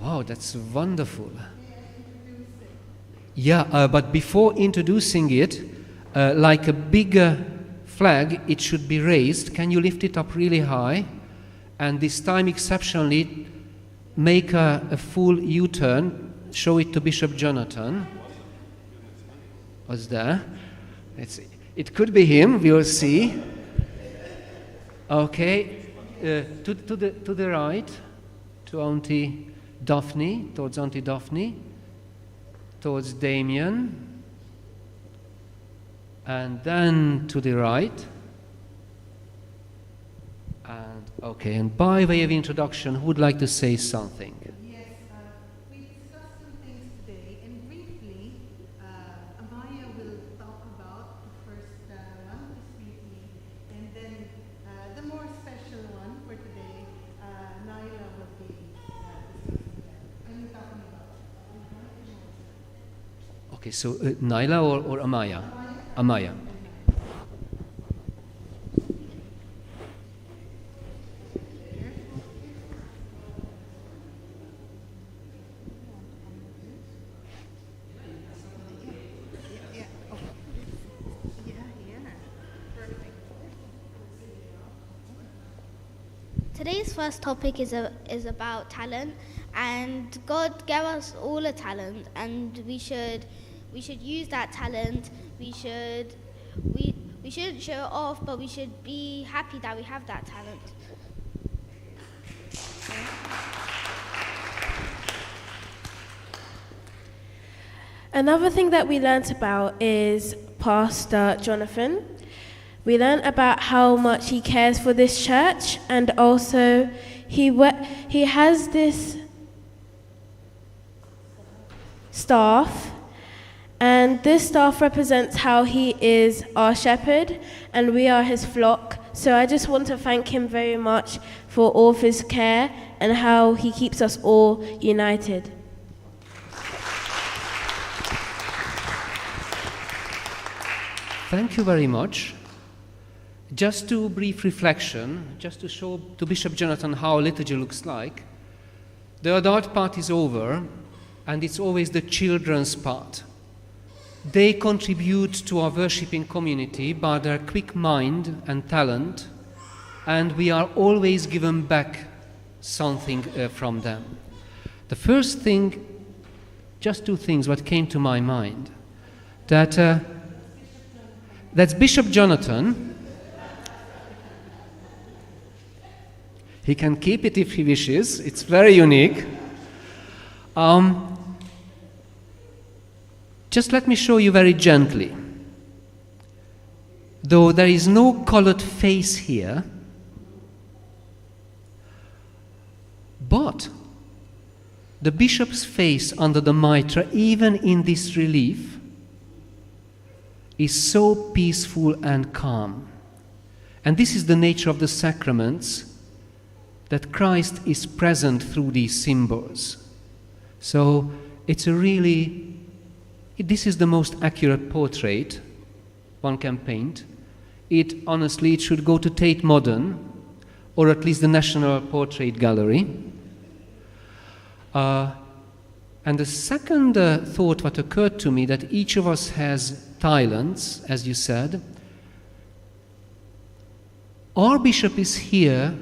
Wow, that's wonderful. Yeah, but before introducing it, like a big flag, it should be raised. Can you lift it up really high? And this time, exceptionally, make a full U-turn. Show it to Bishop Jonathan. What's there? It could be him. We will see. Okay, to the right, to Auntie Daphne, towards Auntie Daphne, towards Damien, and then to the right. And okay, and by way of introduction, who would like to say something? Yes, we discussed some things today, and briefly, Amaya will talk about the first one this evening, and then the more special one for today, Naila will be discussing that. Are you talking about? Okay, so Naila or Amaya? Amaya. Today's first topic is about talent, and God gave us all a talent, and we should use that talent. We shouldn't show it off, but we should be happy that we have that talent. Another thing that we learnt about is Pastor Jonathan. We learnt about how much he cares for this church, and also he has this staff, and this staff represents how he is our shepherd and we are his flock. So I just want to thank him very much for all of his care and how he keeps us all united. Thank you very much. Just to brief reflection, just to show to Bishop Jonathan how liturgy looks like. The adult part is over, and it's always the children's part. They contribute to our worshiping community by their quick mind and talent, and we are always given back something from them. The first thing, just two things what came to my mind, that's Bishop Jonathan. He can keep it if he wishes. It's very unique. Just let me show you very gently. Though there is no colored face here, but the bishop's face under the mitre, even in this relief, is so peaceful and calm. And this is the nature of the sacraments, that Christ is present through these symbols. So it's this is the most accurate portrait one can paint. Honestly, it should go to Tate Modern, or at least the National Portrait Gallery. And the second thought what occurred to me, that each of us has talents, as you said. Our bishop is here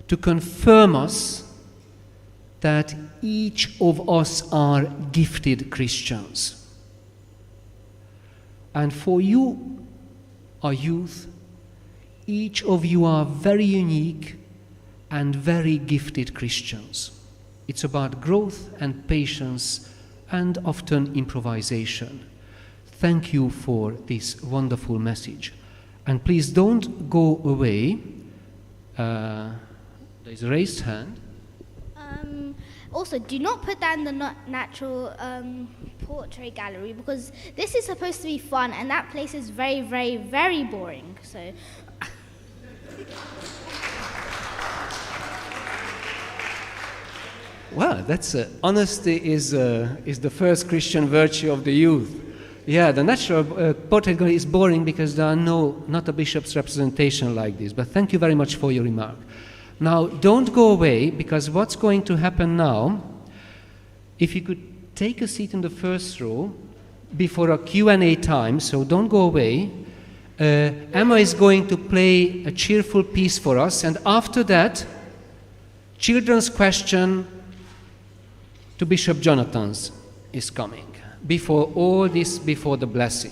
to confirm us that each of us are gifted Christians. And for you, our youth, each of you are very unique and very gifted Christians. It's about growth and patience and often improvisation. Thank you for this wonderful message. And please don't go away. There's a raised hand. Also, do not put that in the natural portrait gallery, because this is supposed to be fun, and that place is very, very, very boring. So. Well, that's honesty is the first Christian virtue of the youth. Yeah, the natural portrait gallery is boring because there are not a bishop's representation like this. But thank you very much for your remark. Now, don't go away, because what's going to happen now, if you could take a seat in the first row before a Q&A time, so don't go away. Emma is going to play a cheerful piece for us, and after that, children's question to Bishop Jonathan's is coming. Before all this, before the blessing.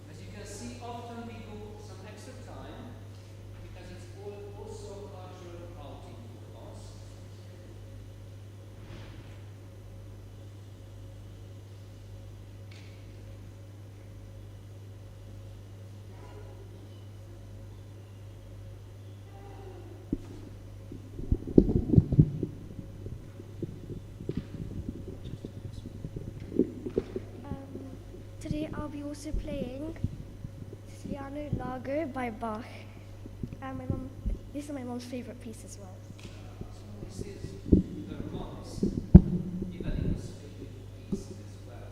As you can see, often we do some extra time because it's also a cultural outing for us. Today I'll be also playing Siciliano Lago by Bach. This is my mom's favorite piece as well. This is her mom's, Evelyn's favorite piece as well.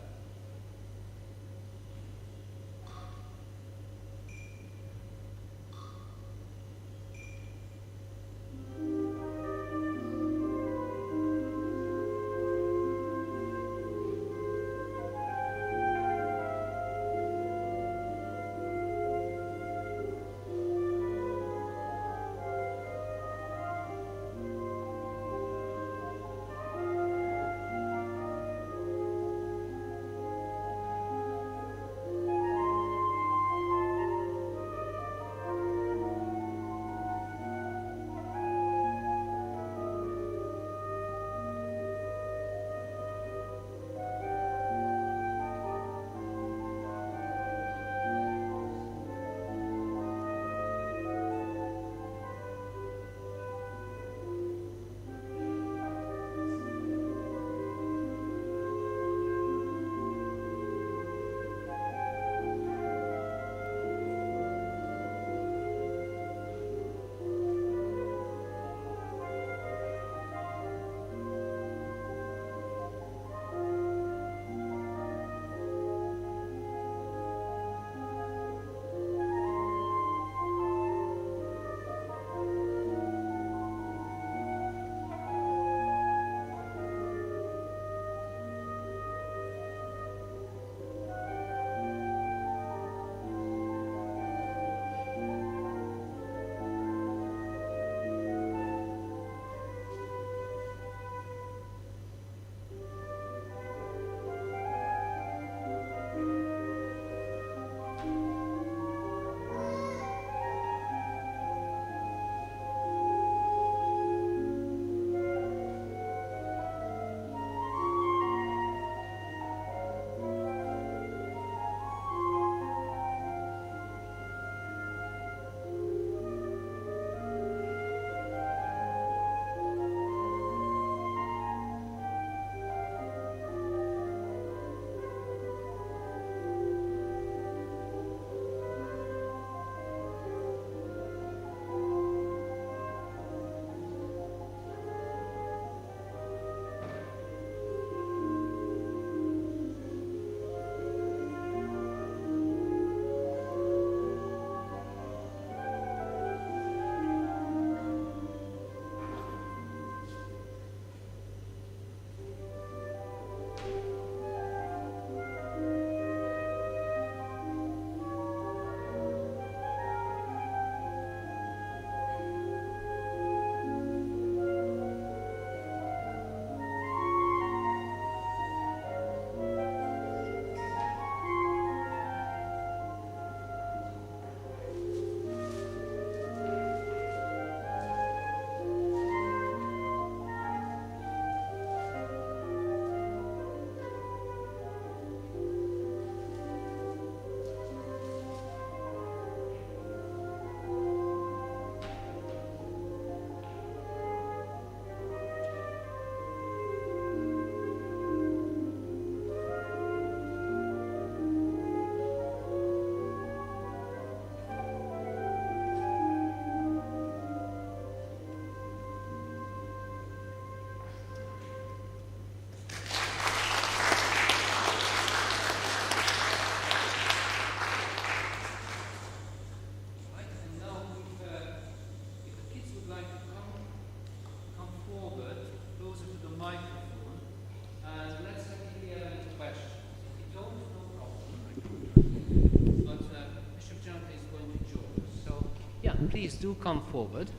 please do come forward.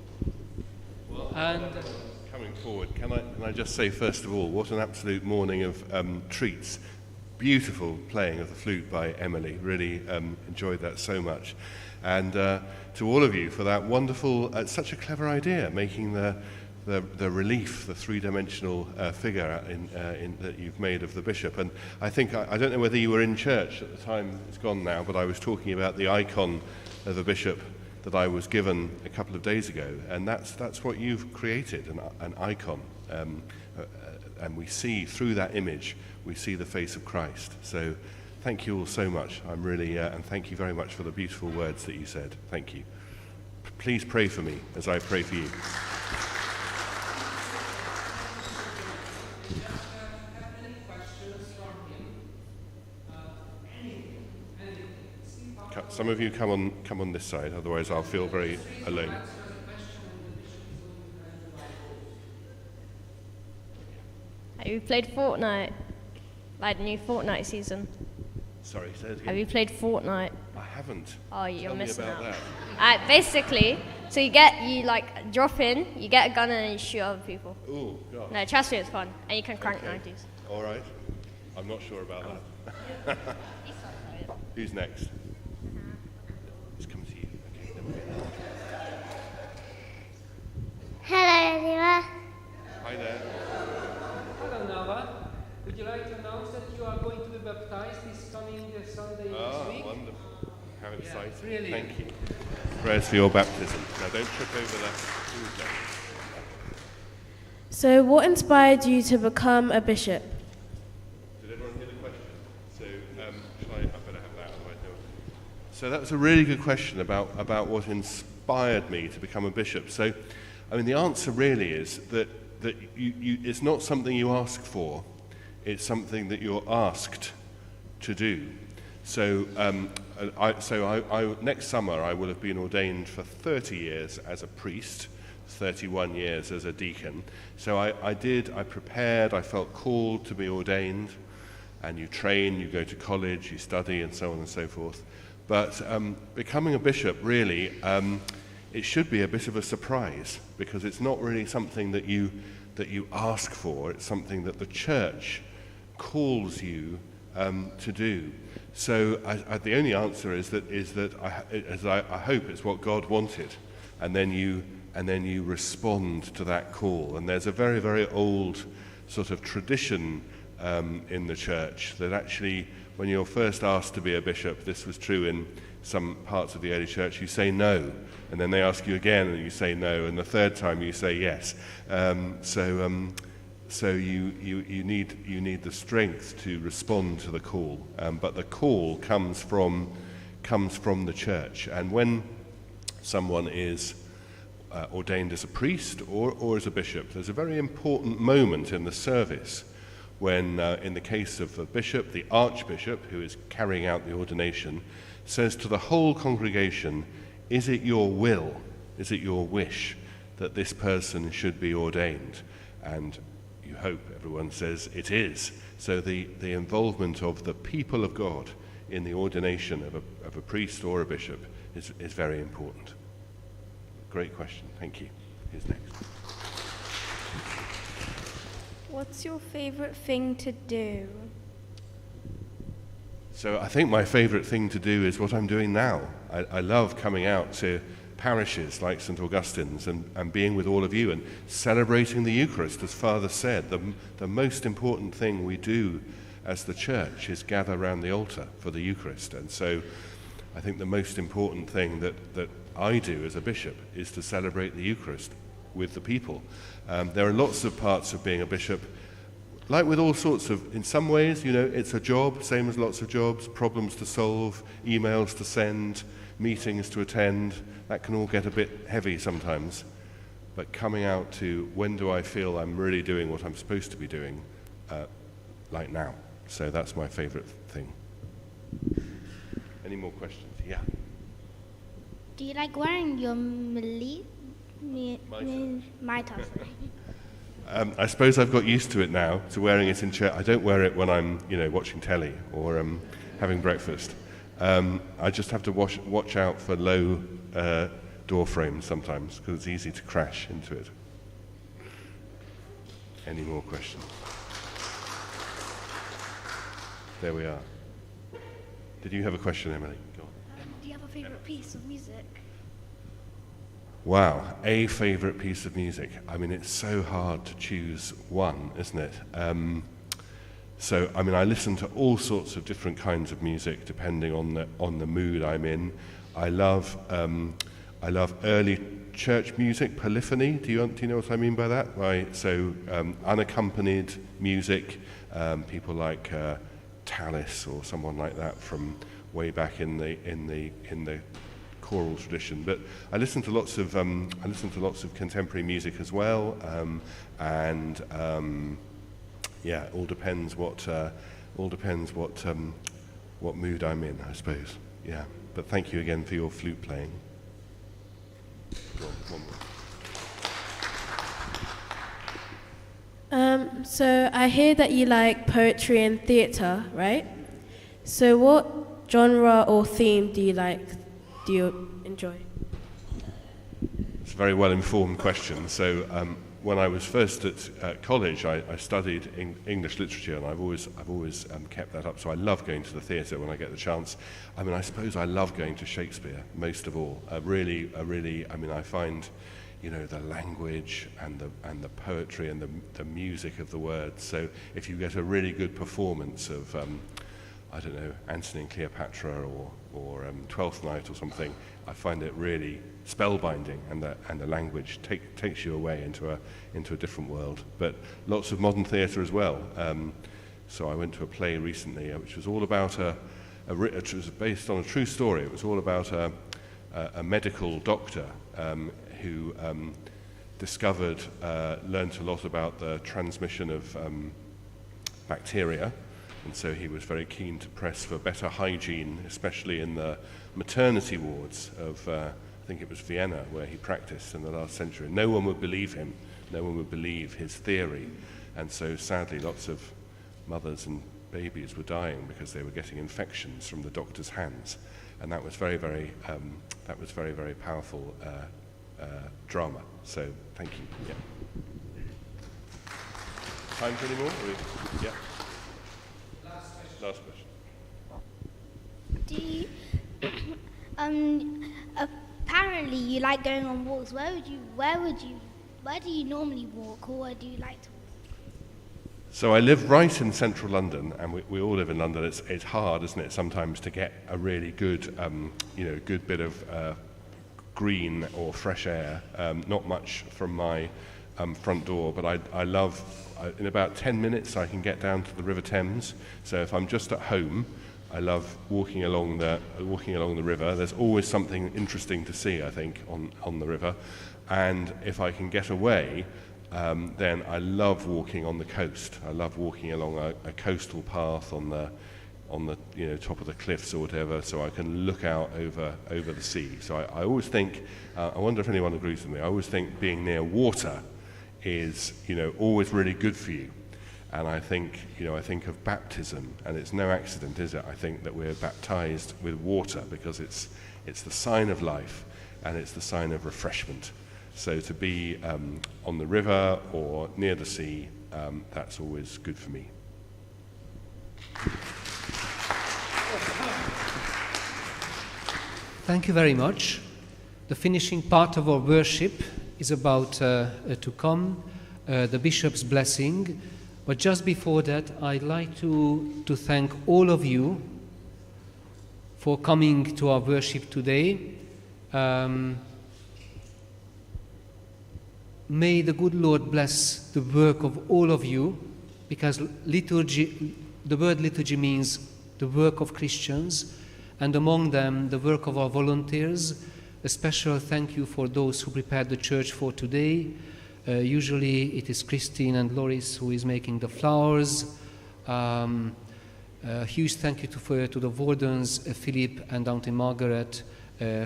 Well, And coming forward, can I just say first of all, what an absolute morning of treats. Beautiful playing of the flute by Emily. Really enjoyed that so much. And to all of you for that wonderful, such a clever idea, making the relief, the three-dimensional figure that you've made of the bishop. And I think, I don't know whether you were in church at the time, it's gone now, but I was talking about the icon of the bishop that I was given a couple of days ago. And that's what you've created, an icon. And we see, through that image, we see the face of Christ. So thank you all so much. I'm really, and thank you very much for the beautiful words that you said. Thank you. Please pray for me as I pray for you. Some of you come on this side, otherwise I'll feel very alone. Have you played Fortnite? Like the new Fortnite season? Sorry, say it again. Have you played Fortnite? I haven't. Oh, you're Tell me missing about out. that. Basically, so you like drop in, you get a gun and then you shoot other people. Oh, God. No, trust me, it's fun. And you can crank Okay. 90s. All right. I'm not sure about that. Who's next? It's coming to you. Okay, there we go. Hello, everyone. Hi there. hello, Nava. Would you like to announce that you are going to be baptized this coming Sunday Oh, next week? wonderful. How exciting. really. Thank you. Prayers for your baptism. Now, don't trip over that. Who's next? So, what inspired you to become a bishop? Did everyone hear the question? So, shall I better have that, otherwise no. So that's a really good question about what inspired me to become a bishop. So, I mean, the answer really is that you it's not something you ask for, it's something that you're asked to do. So, next summer I will have been ordained for 30 years as a priest, 31 years as a deacon. So I prepared, I felt called to be ordained, and you train, you go to college, you study, and so on and so forth. But becoming a bishop, really, it should be a bit of a surprise, because it's not really something that you ask for. It's something that the church calls you to do. So the only answer is that I hope it's what God wanted, and then you respond to that call. And there's a very, very old sort of tradition in the church that actually, when you're first asked to be a bishop, this was true in some parts of the early church, you say no, and then they ask you again and you say no, and the third time you say yes. So you need the strength to respond to the call, but the call comes from the church. And when someone is ordained as a priest or as a bishop, there's a very important moment in the service when, in the case of the bishop, the archbishop, who is carrying out the ordination, says to the whole congregation, "Is it your will, is it your wish that this person should be ordained?" And you hope everyone says it is. So the involvement of the people of God in the ordination of a priest or a bishop is very important. Great question, thank you. Who's next? What's your favourite thing to do? So I think my favourite thing to do is what I'm doing now. I love coming out to parishes like St. Augustine's and being with all of you and celebrating the Eucharist. As Father said, the most important thing we do as the church is gather around the altar for the Eucharist. And so I think the most important thing that I do as a bishop is to celebrate the Eucharist with the people. There are lots of parts of being a bishop, like with all sorts of, in some ways, it's a job, same as lots of jobs, problems to solve, emails to send, meetings to attend. That can all get a bit heavy sometimes. But coming out to, when do I feel I'm really doing what I'm supposed to be doing, like now. So that's my favourite thing. Any more questions? Yeah. Do you like wearing your mitre? I suppose I've got used to it now, to wearing it in church. I don't wear it when I'm, watching telly or having breakfast. I just have to watch out for low door frames sometimes, because it's easy to crash into it. Any more questions? There we are. Did you have a question, Emily? Go on. Do you have a favourite piece of music? Wow, a favourite piece of music. I mean, it's so hard to choose one, isn't it? So, I mean, I listen to all sorts of different kinds of music depending on the mood I'm in. I love early church music, polyphony. Do you know what I mean by that? Right. So, unaccompanied music. People like Tallis or someone like that from way back in the choral tradition. But I listen to lots of contemporary music as well, yeah, all depends what mood I'm in, I suppose. Yeah, but thank you again for your flute playing. Go on, one more. So I hear that you like poetry and theatre, right? So what genre or theme do you enjoy? It's a very well-informed question. So when I was first at college, I studied English literature, and I've always kept that up. So I love going to the theatre when I get the chance. I mean, I suppose I love going to Shakespeare most of all. I mean, I find, you know, the language and the poetry and the music of the words. So if you get a really good performance of, I don't know, Antony and Cleopatra or Twelfth Night or something, I find it really spellbinding, and the language takes you away into a different world. But lots of modern theatre as well. So I went to a play recently, which was all about it was based on a true story. It was all about a medical doctor who learnt a lot about the transmission of bacteria, and so he was very keen to press for better hygiene, especially in the maternity wards of, I think it was Vienna, where he practiced in the last century. No one would believe him. No one would believe his theory. And so sadly, lots of mothers and babies were dying because they were getting infections from the doctor's hands. And that was very, very powerful drama. So thank you. Yeah. Time for any more? Yeah. Last question. Do you, apparently you like going on walks. Where do you normally walk, or where do you like to walk? So I live right in central London, and we all live in London. It's hard, isn't it, sometimes to get a really good, good bit of green or fresh air. Not much from my front door, but I love. In about 10 minutes, I can get down to the River Thames. So if I'm just at home, I love walking along the river. There's always something interesting to see, I think, on the river. And if I can get away, then I love walking on the coast. I love walking along a coastal path on the top of the cliffs or whatever, so I can look out over the sea. So I always think, I wonder if anyone agrees with me. I always think being near water is always really good for you. And I think of baptism, and it's no accident, is it? I think that we're baptized with water because it's the sign of life, and it's the sign of refreshment. So to be on the river or near the sea, that's always good for me. Thank you very much. The finishing part of our worship is about to come, the bishop's blessing. But just before that, I'd like to thank all of you for coming to our worship today. May the good Lord bless the work of all of you, because liturgy, the word liturgy means the work of Christians, and among them the work of our volunteers. A special thank you for those who prepared the church for today. Usually it is Christine and Loris who is making the flowers. A huge thank you to the wardens, Philip and Auntie Margaret,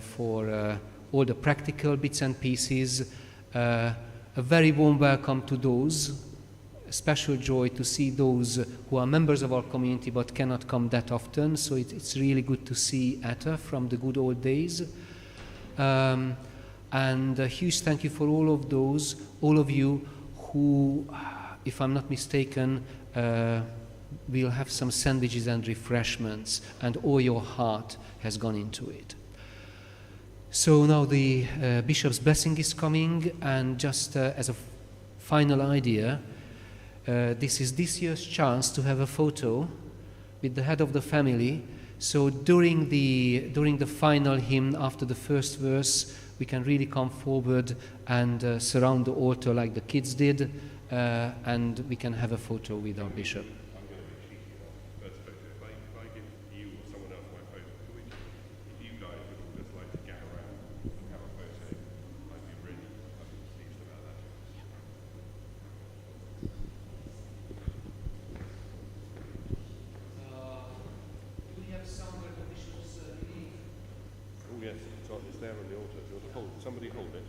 for all the practical bits and pieces. A very warm welcome to those. A special joy to see those who are members of our community but cannot come that often. So it's really good to see Atta from the good old days. And a huge thank you for all of you who, if I'm not mistaken, will have some sandwiches and refreshments, and all your heart has gone into it. So now the bishop's blessing is coming, and just as a final idea, this is this year's chance to have a photo with the head of the family. So during the final hymn, after the first verse, we can really come forward and surround the altar like the kids did, and we can have a photo with our bishop. I'm going to be cheeky on the first photo. If I give you or someone else my photo, if you guys would all just like to get around and have a photo, I'd be pleased about that. Do we have somewhere the bishop's relief? Oh yes, it's there on the altar. Do you want to hold? Somebody hold it.